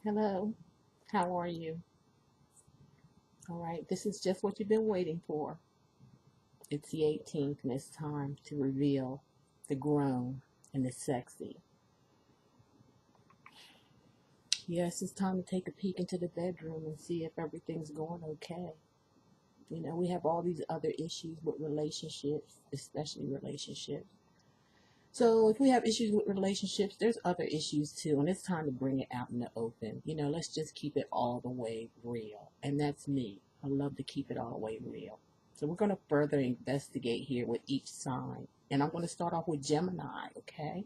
Hello, how are you? All right, this is just what you've been waiting for. It's the 18th, and it's time to reveal the grown and the sexy. Yes, it's time to take a peek into the bedroom and see if everything's going okay. We have all these other issues with relationships, especially relationships. So if we have issues with relationships, there's other issues too, and it's time to bring it out in the open. Let's just keep it all the way real. And that's me. I love to keep it all the way real. So we're going to further investigate here with each sign. And I'm going to start off with Gemini, okay?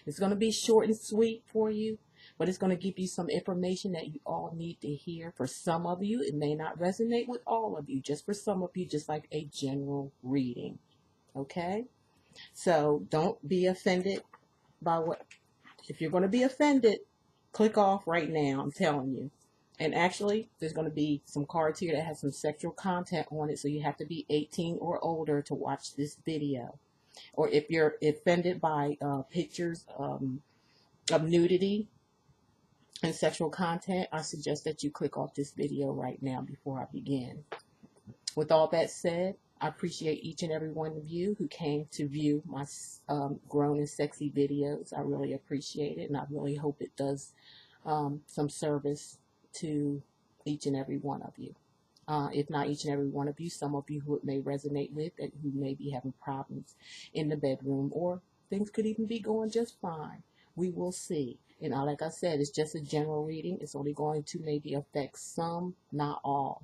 It's going to be short and sweet for you, but it's going to give you some information that you all need to hear. For some of you, it may not resonate with all of you. Just for some of you, just like a general reading, okay? So don't be offended by what, if you're going to be offended, click off right now, I'm telling you. And actually, there's going to be some cards here that have some sexual content on it, so you have to be 18 or older to watch this video. Or if you're offended by pictures of nudity and sexual content, I suggest that you click off this video right now before I begin. With all that said, I appreciate each and every one of you who came to view my grown and sexy videos. I really appreciate it, and I really hope it does some service to each and every one of you. If not each and every one of you, some of you who it may resonate with, and who may be having problems in the bedroom, or things could even be going just fine. We will see. And like I said, it's just a general reading. It's only going to maybe affect some, not all.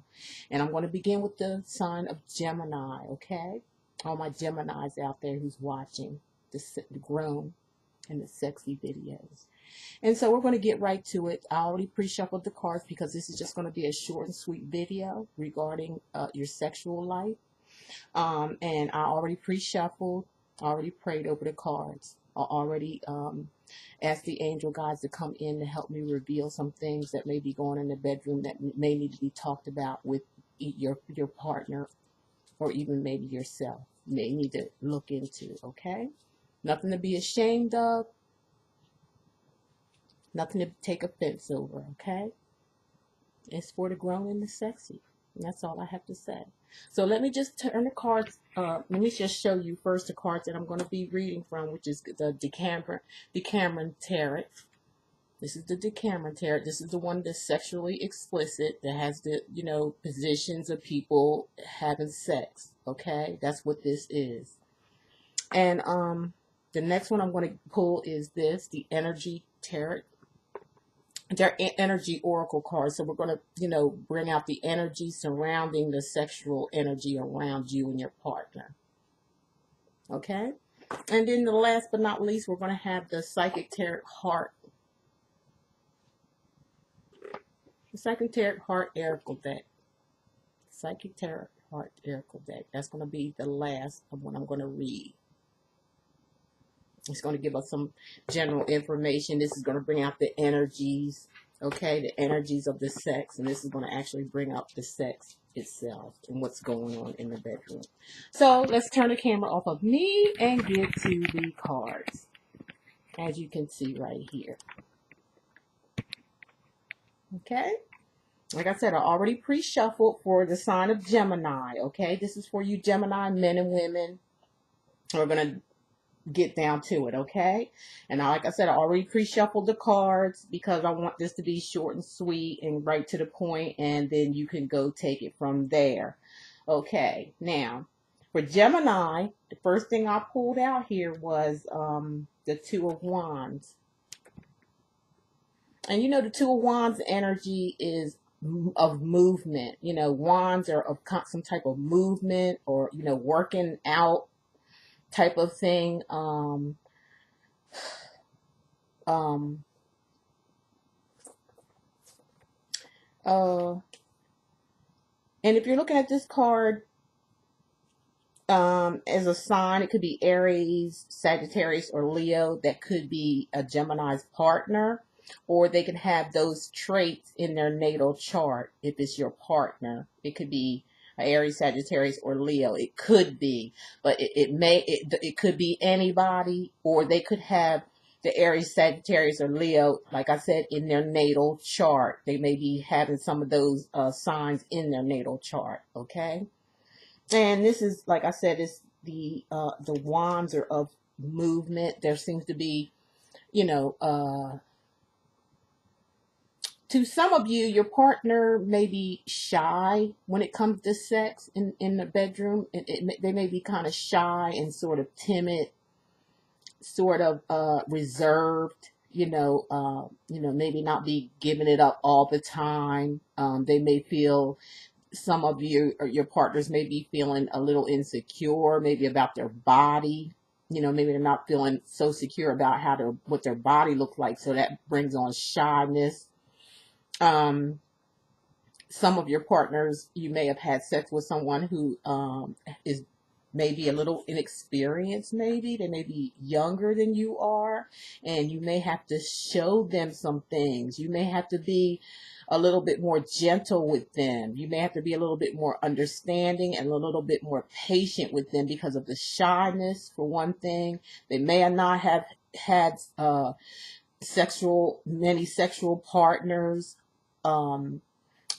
And I'm going to begin with the sign of Gemini, okay? All my Geminis out there who's watching the grown and the sexy videos. And so we're going to get right to it. I already pre-shuffled the cards because this is just going to be a short and sweet video regarding your sexual life. And I already pre-shuffled, already prayed over the cards. I already asked the angel guides to come in to help me reveal some things that may be going in the bedroom that may need to be talked about with your partner, or even maybe yourself. You may need to look into, okay? Nothing to be ashamed of. Nothing to take offense over, okay? It's for the grown and the sexy. And that's all I have to say. So let me just turn the cards. Let me just show you first the cards that I'm going to be reading from, which is the Decameron Tarot. This is the Decameron Tarot. This is the one that's sexually explicit, that has the, positions of people having sex, okay? That's what this is. And the next one I'm going to pull is this, the Energy Tarot. They're energy oracle cards, so we're going to, bring out the energy surrounding the sexual energy around you and your partner. Okay? And then the last but not least, we're going to have the Psychic Tarot Heart. The Psychic Tarot Heart Oracle deck. Psychic Tarot Heart Oracle deck. That's going to be the last of what I'm going to read. It's going to give us some general information. This is going to bring out the energies, okay, the energies of the sex. And this is going to actually bring up the sex itself and what's going on in the bedroom. So let's turn the camera off of me and get to the cards, as you can see right here. Okay? Like I said, I already pre-shuffled for the sign of Gemini, okay? This is for you Gemini men and women. We're going to get down to it, okay? And like I said, I already pre-shuffled the cards because I want this to be short and sweet and right to the point, and then you can go take it from there. Okay, now for Gemini, the first thing I pulled out here was the Two of Wands. And the Two of Wands energy is of movement. Wands are of some type of movement, or working out type of thing. And if you're looking at this card as a sign, it could be Aries, Sagittarius, or Leo. That could be a Gemini's partner, or they can have those traits in their natal chart. If it's your partner, it could be Aries, Sagittarius, or Leo. It could be, but it could be anybody, or they could have the Aries, Sagittarius, or Leo, like I said, in their natal chart. They may be having some of those signs in their natal chart, okay? And this is, like I said, it's the wands are of movement. There seems to be, you know, to some of you, your partner may be shy when it comes to sex in the bedroom. They may be kind of shy and sort of timid, sort of reserved, maybe not be giving it up all the time. They may feel, some of you or your partners may be feeling a little insecure, maybe about their body. Maybe they're not feeling so secure about what their body looks like. So that brings on shyness. Some of your partners, you may have had sex with someone who is maybe a little inexperienced. Maybe they may be younger than you are, and you may have to show them some things. You may have to be a little bit more gentle with them. You may have to be a little bit more understanding and a little bit more patient with them because of the shyness, for one thing. They may not have had many sexual partners,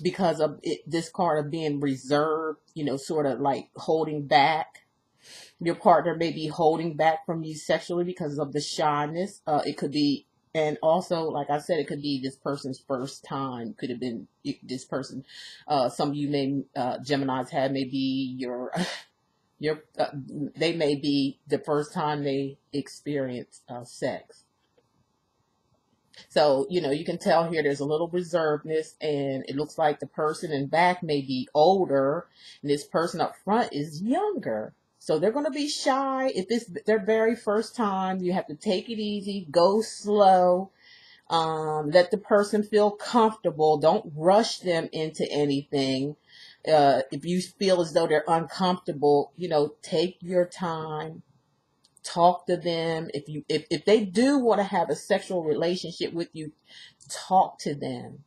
because of this card of being reserved, sort of like holding back. Your partner may be holding back from you sexually because of the shyness. It could be, and also, like I said, it could be this person's first time. Could have been this person. Some of you Geminis have, maybe they may be the first time they experience sex. So, you can tell here there's a little reservedness, and it looks like the person in back may be older, and this person up front is younger. So they're going to be shy. If it's their very first time, you have to take it easy, go slow, let the person feel comfortable. Don't rush them into anything. If you feel as though they're uncomfortable, take your time. Talk to them. If they do want to have a sexual relationship with you, talk to them.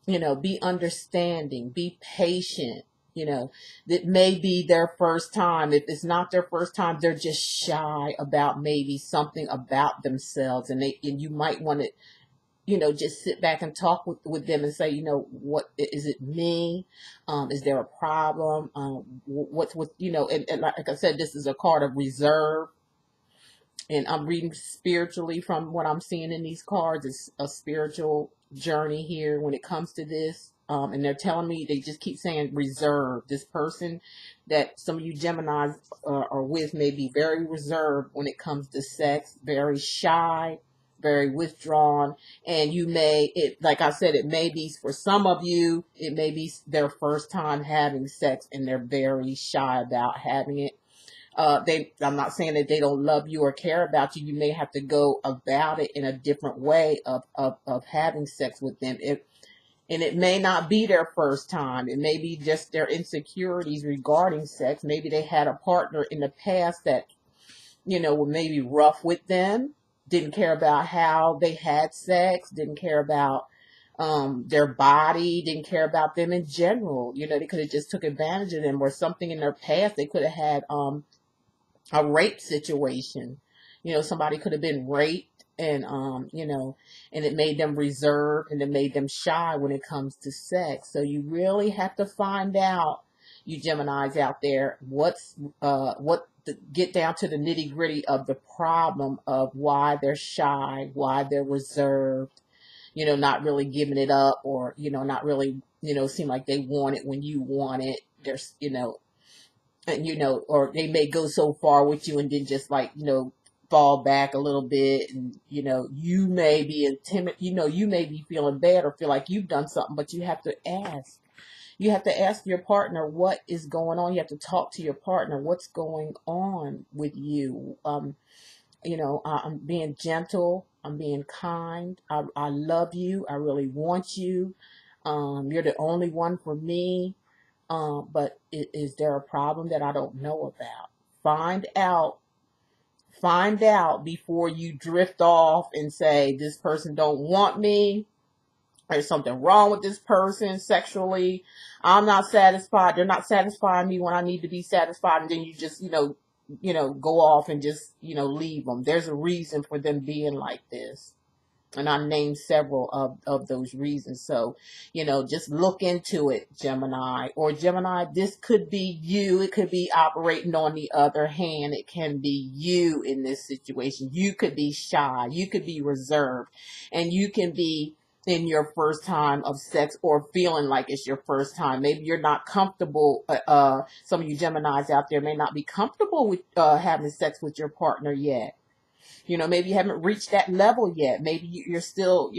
Be understanding, be patient. That may be their first time. If it's not their first time, they're just shy about maybe something about themselves, and you might want to just sit back and talk with them and say, what is it, me? Is there a problem? What's with, and like I said, this is a card of reserve. And I'm reading spiritually from what I'm seeing in these cards. It's a spiritual journey here when it comes to this. And they're telling me, they just keep saying reserve. This person that some of you Geminis are with may be very reserved when it comes to sex, very shy, very withdrawn. And like I said, it may be for some of you, it may be their first time having sex, and they're very shy about having it. I'm not saying that they don't love you or care about you. You may have to go about it in a different way of having sex with them. And it may not be their first time. It may be just their insecurities regarding sex. Maybe they had a partner in the past that, were maybe rough with them, didn't care about how they had sex, didn't care about their body, didn't care about them in general. They could have just took advantage of them, or something in their past. They could have had a rape situation. Somebody could have been raped, and and it made them reserved, and it made them shy when it comes to sex. So you really have to find out, you Geminis out there, get down to the nitty gritty of the problem of why they're shy, why they're reserved, not really giving it up, or, not really, seem like they want it when you want it. There's, and or they may go so far with you and then just like, fall back a little bit, and you may be intimidated, you may be feeling bad or feel like you've done something, but you have to ask your partner what is going on. You have to talk to your partner, what's going on with you. I'm being gentle, I'm being kind, I love you, I really want you, you're the only one for me. But is there a problem that I don't know about? Find out before you drift off and say, this person don't want me. There's something wrong with this person sexually. I'm not satisfied. They're not satisfying me when I need to be satisfied. And then you just, go off and just, leave them. There's a reason for them being like this. And I named several of those reasons. So, just look into it, Gemini. Or Gemini, this could be you. It could be operating on the other hand. It can be you in this situation. You could be shy. You could be reserved. And you can be in your first time of sex or feeling like it's your first time. Maybe you're not comfortable. Some of you Geminis out there may not be comfortable with having sex with your partner yet. Maybe you haven't reached that level yet. Maybe you're still,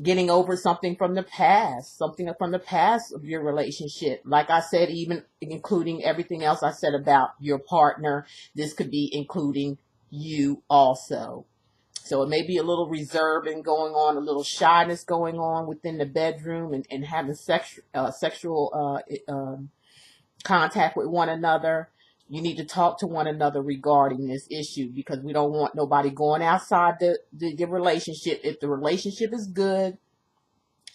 getting over something from the past, of your relationship. Like I said, even including everything else I said about your partner, this could be including you also. So it may be a little reserving going on, a little shyness going on within the bedroom, and having sexual contact with one another. You need to talk to one another regarding this issue, because we don't want nobody going outside the relationship. If the relationship is good,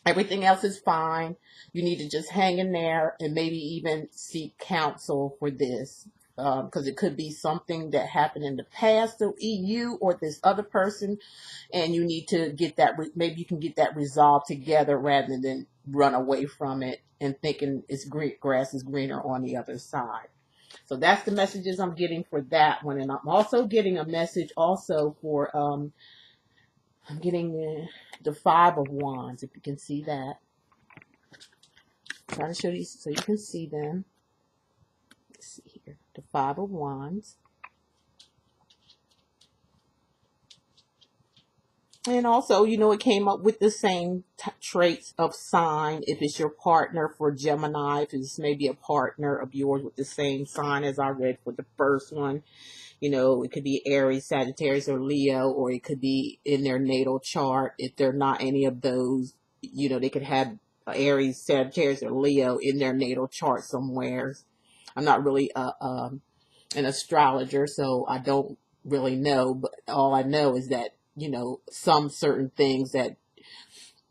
everything else is fine, you need to just hang in there and maybe even seek counsel for this. Because it could be something that happened in the past to you or this other person, and you need to get that, maybe you can get that resolved together rather than run away from it and thinking grass is greener on the other side. So that's the messages I'm getting for that one. And I'm also getting a message also for, I'm getting the Five of Wands, if you can see that. I'm trying to show you so you can see them. Let's see here. The Five of Wands. And also, it came up with the same traits of sign. If it's your partner for Gemini, if it's maybe a partner of yours with the same sign as I read for the first one, it could be Aries, Sagittarius, or Leo, or it could be in their natal chart. If they're not any of those, they could have Aries, Sagittarius, or Leo in their natal chart somewhere. I'm not really an astrologer, so I don't really know, but all I know is that some certain things that,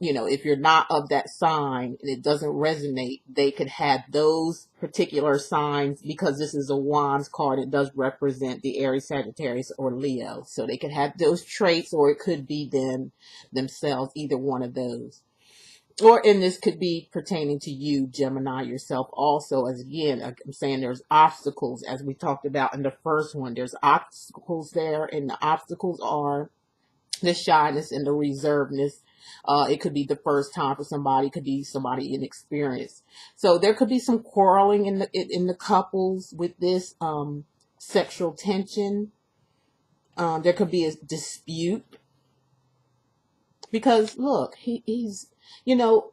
if you're not of that sign and it doesn't resonate, they could have those particular signs, because this is a Wands card. It does represent the Aries, Sagittarius, or Leo. So they could have those traits, or it could be themselves, either one of those. And this could be pertaining to you, Gemini, yourself also. As again, I'm saying there's obstacles, as we talked about in the first one. There's obstacles there, and the obstacles are the shyness and the reservedness. It could be the first time for somebody. It could be somebody inexperienced. So there could be some quarreling in the couples with this sexual tension. There could be a dispute, because look, he's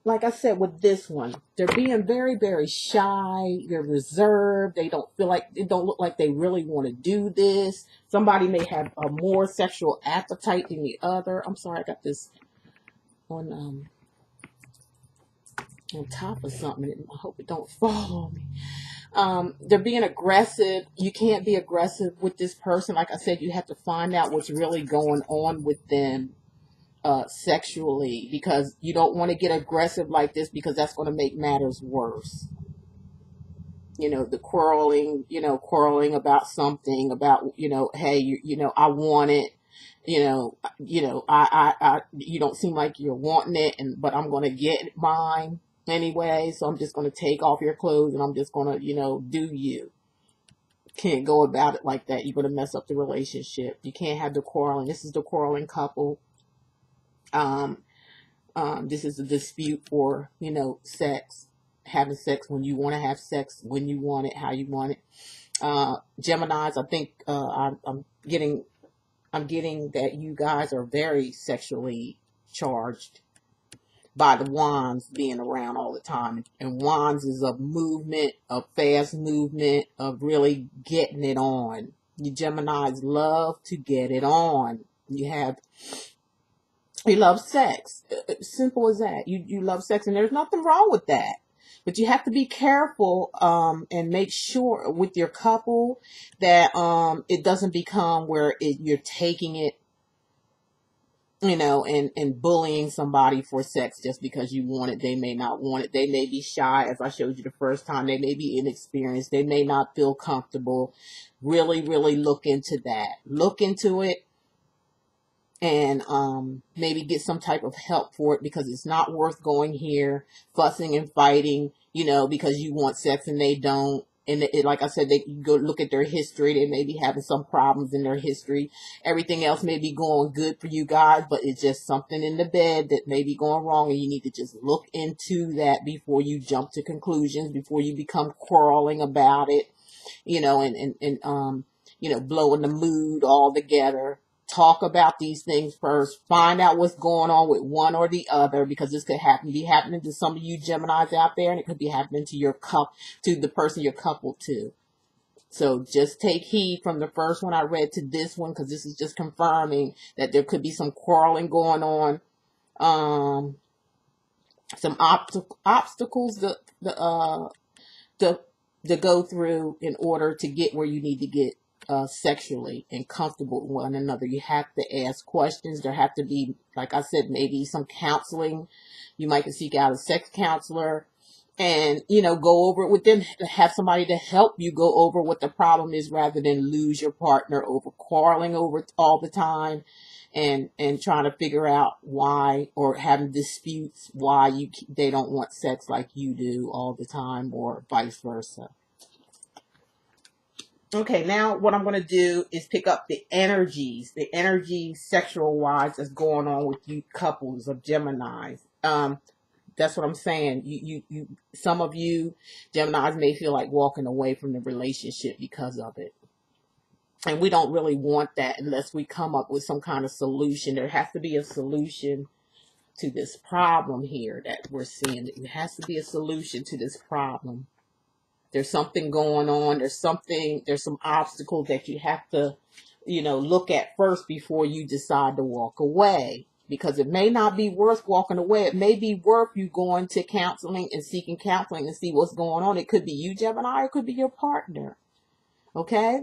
like I said with this one, they're being very, very shy. They're reserved. They don't look like they really want to do this. Somebody may have a more sexual appetite than the other. I'm sorry, I got this on top of something. I hope it don't fall on me. They're being aggressive. You can't be aggressive with this person. Like I said, you have to find out what's really going on with them sexually, because you don't want to get aggressive like this, because that's going to make matters worse. The quarreling about something, about, hey, I want it, I you don't seem like you're wanting it, but I'm going to get mine anyway, so I'm just going to take off your clothes and I'm just going to, do you. Can't go about it like that. You're going to mess up the relationship. You can't have the quarreling. This is the quarreling couple. This is a dispute for, sex, having sex when you want to have sex, when you want it, how you want it. Geminis, I think, I'm getting that you guys are very sexually charged by the Wands being around all the time. And Wands is of movement, of fast movement, of really getting it on. You Geminis love to get it on. You love sex. Simple as that. You love sex, and there's nothing wrong with that. But you have to be careful and make sure with your couple that it doesn't become where you're taking it and bullying somebody for sex just because you want it. They may not want it. They may be shy, as I showed you the first time. They may be inexperienced. They may not feel comfortable. Really, really look into that. Look into it, and maybe get some type of help for it, because it's not worth going here fussing and fighting, because you want sex and they don't. And like I said, they go look at their history. They may be having some problems in their history. Everything else may be going good for you guys, but it's just something in the bed that may be going wrong, and you need to just look into that before you jump to conclusions, before you become quarreling about it, and blowing the mood all together. Talk about these things first. Find out what's going on with one or the other, because this could be happening to some of you Geminis out there, and it could be happening to to the person you're coupled to. So just take heed from the first one I read to this one, because this is just confirming that there could be some quarreling going on, some obstacles to go through in order to get where you need to get sexually and comfortable with one another. You have to ask questions. There have to be, like I said, maybe some counseling. You might seek out a sex counselor and, go over it with them, to have somebody to help you go over what the problem is, rather than lose your partner over quarreling over it all the time, and trying to figure out why, or having disputes why they don't want sex like you do all the time, or vice versa. Okay, now what I'm going to do is pick up the energy sexual wise that's going on with you couples of Geminis. That's what I'm saying. You some of you Geminis may feel like walking away from the relationship because of it. And we don't really want that unless we come up with some kind of solution. There has to be a solution to this problem here that we're seeing. There has to be a solution to this problem. There's something going on. There's some obstacles that you have to, look at first before you decide to walk away. Because it may not be worth walking away. It may be worth you going to counseling and seeking counseling and see what's going on. It could be you, Gemini. It could be your partner. Okay?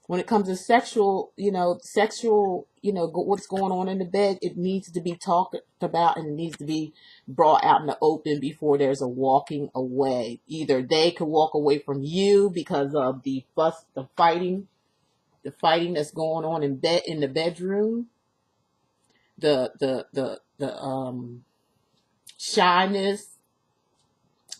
When it comes to sexual, what's going on in the bed, it needs to be talked about, and it needs to be brought out in the open before there's a walking away. Either they could walk away from you because of the fuss, the fighting that's going on in the bedroom, the shyness,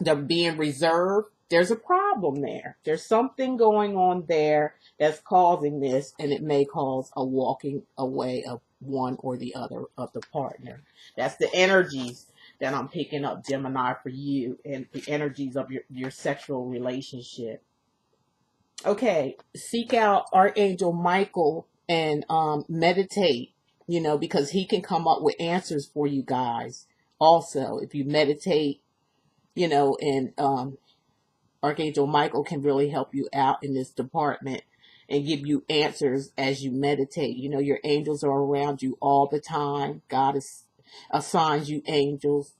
the being reserved. There's a problem there. There's something going on there that's causing this, and it may cause a walking away of one or the other of the partner. That's the energies that I'm picking up, Gemini, for you, and the energies of your sexual relationship. Okay, seek out Archangel Michael and meditate, because he can come up with answers for you guys. Also, if you meditate, and Archangel Michael can really help you out in this department and give you answers as you meditate. Your angels are around you all the time. God assigns you angels.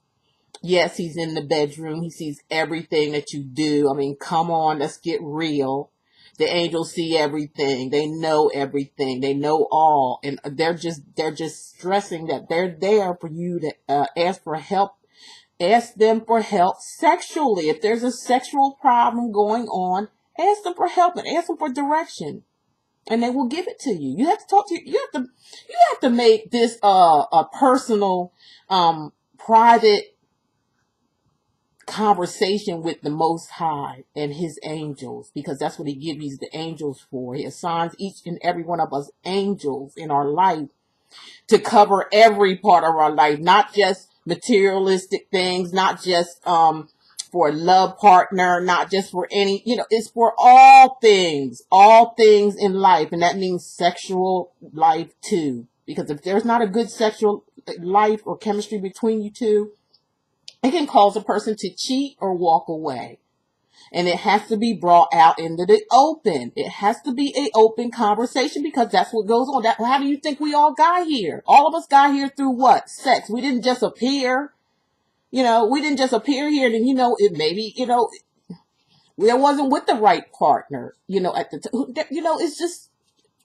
Yes, he's in the bedroom. He sees everything that you do. I mean, come on, let's get real. The angels see everything. They know everything. They know all. And they're just stressing that they're there for you to ask for help. Ask them for help sexually. If there's a sexual problem going on, ask them for help and ask them for direction, and they will give it to you. You have to talk to you have to make this a personal, private conversation with the Most High and His angels, because that's what He gives you the angels for. He assigns each and every one of us angels in our life to cover every part of our life, not just materialistic things, not just for a love partner, not just for any, it's for all things in life. And that means sexual life too. Because if there's not a good sexual life or chemistry between you two, it can cause a person to cheat or walk away. And it has to be brought out into the open. It has to be an open conversation, because that's what goes on. How do you think we all got here? All of us got here through what? Sex. We didn't just appear. We didn't just appear here. And, it maybe, we wasn't with the right partner, at the time. It's just,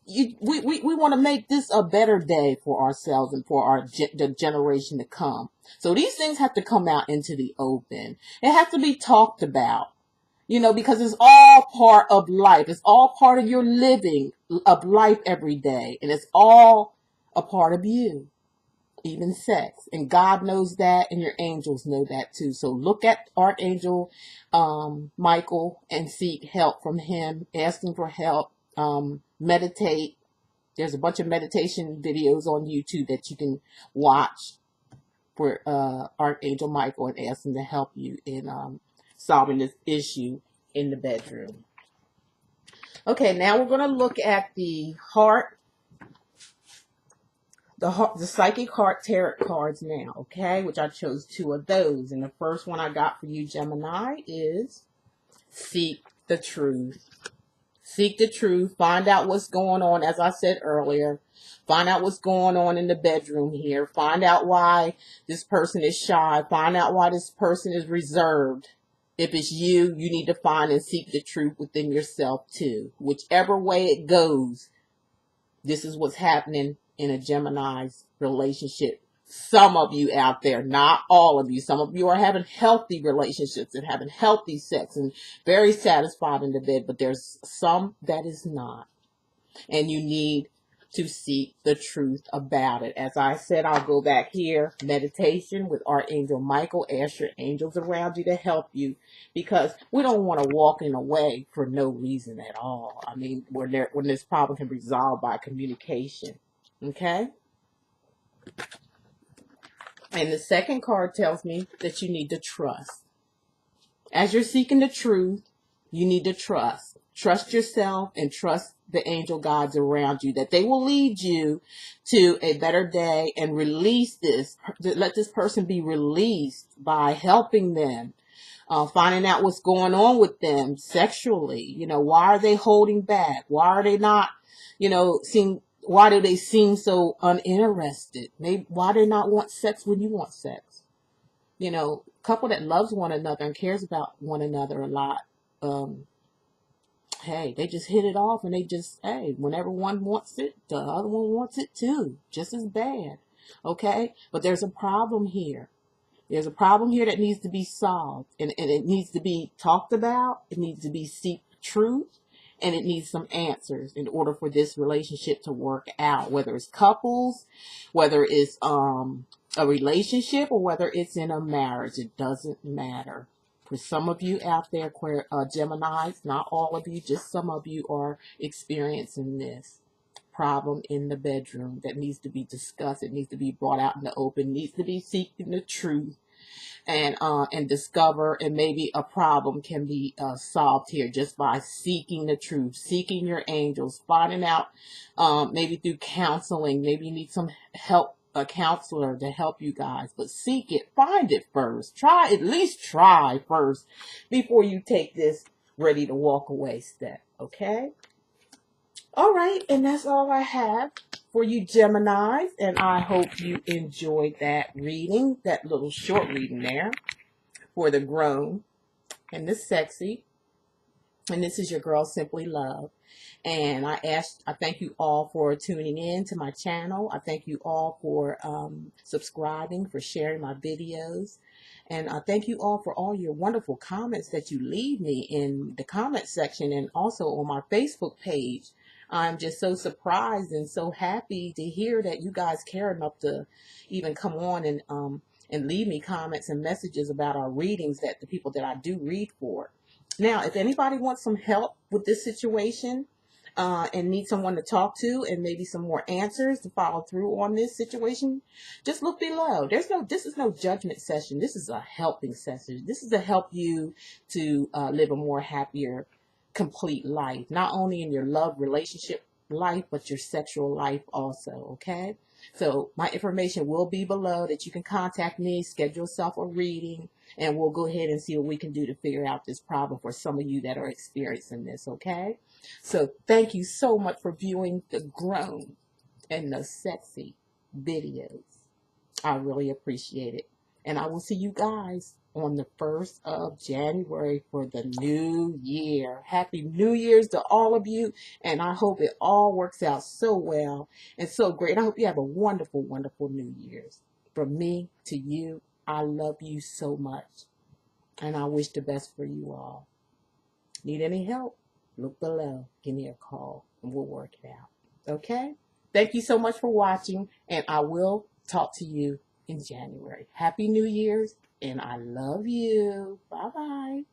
we want to make this a better day for ourselves and for the generation to come. So these things have to come out into the open. It has to be talked about, because it's all part of life. It's all part of your living of life every day. And it's all a part of you, even sex. And God knows that, and your angels know that too. So look at Archangel Michael and seek help from him. Ask him for help. Meditate. There's a bunch of meditation videos on YouTube that you can watch for Archangel Michael, and ask him to help you in solving this issue in the bedroom. Okay, now we're going to look at the heart, the psychic heart tarot cards now, okay, which I chose 2 of those. And the first one I got for you, Gemini, is Seek the Truth. Seek the truth. Find out what's going on, as I said earlier. Find out what's going on in the bedroom here. Find out why this person is shy. Find out why this person is reserved. If it's you, you need to find and seek the truth within yourself too. Whichever way it goes, this is what's happening in a Gemini's relationship. Some of you out there, not all of you. Some of you are having healthy relationships and having healthy sex and very satisfied in the bed, but there's some that is not. And you need to seek the truth about it. As I said, I'll go back here. Meditation with Archangel Michael. Ask your angels around you to help you, because we don't want to walk in a way for no reason at all. I mean, when this problem can be resolved by communication. Okay? And the second card tells me that you need to trust. As you're seeking the truth, you need to trust. Trust yourself and trust the angel guides around you, that they will lead you to a better day and release this. Let this person be released by helping them, finding out what's going on with them sexually. Why are they holding back? Why are they not, why do they seem so uninterested? Maybe why do they not want sex when you want sex? Couple that loves one another and cares about one another a lot. Hey, they just hit it off, and whenever one wants it, the other one wants it too, just as bad. Okay? But there's a problem here. There's a problem here that needs to be solved, and it needs to be talked about. It needs to be seek truth, and it needs some answers in order for this relationship to work out, whether it's couples, whether it's a relationship, or whether it's in a marriage. It doesn't matter. For some of you out there, Geminis, not all of you, just some of you are experiencing this problem in the bedroom that needs to be discussed. It needs to be brought out in the open. It needs to be seeking the truth and discover, and maybe a problem can be solved here just by seeking the truth, seeking your angels, finding out maybe through counseling. Maybe you need some help, a counselor to help you guys, but seek it, find it first. At least try first before you take this ready to walk away step. Okay? All right, and that's all I have for you Geminis, and I hope you enjoyed that reading, that little short reading there for the grown and the sexy. And this is your girl Simply Love. And I thank you all for tuning in to my channel. I thank you all for subscribing, for sharing my videos. And I thank you all for all your wonderful comments that you leave me in the comment section and also on my Facebook page. I'm just so surprised and so happy to hear that you guys care enough to even come on and leave me comments and messages about our readings, that the people that I do read for. Now, if anybody wants some help with this situation and need someone to talk to and maybe some more answers to follow through on this situation, just look below. This is no judgment session. This is a helping session. This is to help you to live a more happier, complete life, not only in your love relationship life, but your sexual life also. Okay? So my information will be below that you can contact me, schedule yourself a reading, and we'll go ahead and see what we can do to figure out this problem for some of you that are experiencing this, okay? So thank you so much for viewing the grown and the sexy videos. I really appreciate it. And I will see you guys on the 1st of January for the new year. Happy New Year's to all of you. And I hope it all works out so well and so great. I hope you have a wonderful, wonderful New Year's. From me to you, I love you so much. And I wish the best for you all. Need any help? Look below. Give me a call and we'll work it out. Okay? Thank you so much for watching, and I will talk to you in January. Happy New Year's, and I love you. Bye-bye.